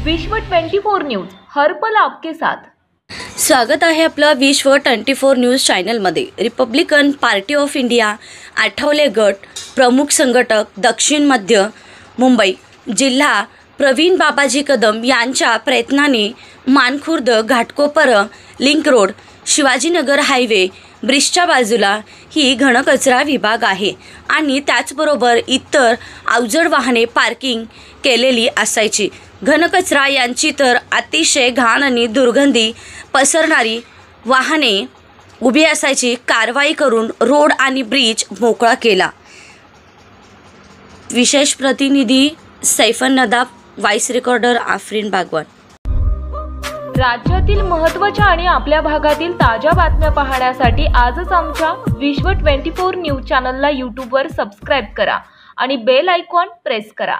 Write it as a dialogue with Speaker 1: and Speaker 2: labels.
Speaker 1: विश्व 24 न्यूज हर पल आपके साथ।
Speaker 2: स्वागत आहे आपलं विश्व 24 न्यूज चॅनलमध्ये। Republican party of India Athawale गट प्रमुख संघटक दक्षिण मध्य मुंबई जिल्हा प्रवीण बाबाजी कदम यांच्या प्रयत्नाने Mankhurd Ghatkopar link road Shivajinagar highway ब्रिजच्या बाजूला ही घनकचरा विभाग आहे आणि त्याचबरोबर इतर अवजड वाहने पार्किंग केलेली असायची। घनकचरा यांची तर अतिशय घाण आणि दुर्गंधी पसरणारी वाहने उभी असायची। कारवाई करून रोड आणि ब्रिज मोकळा केला। विशेष प्रतिनिधी सैफन नदाब, व्हाइस रेकॉर्डर आफरीन बागवान।
Speaker 1: राज्यातील महत्त्वाच्या आणि आपल्या भागातील ताज्या बातम्या पाहण्यासाठी आजच आमच्या विश्व 24 न्यूज चॅनलला YouTube वर सबस्क्राइब करा आणि बेल आयकॉन प्रेस करा।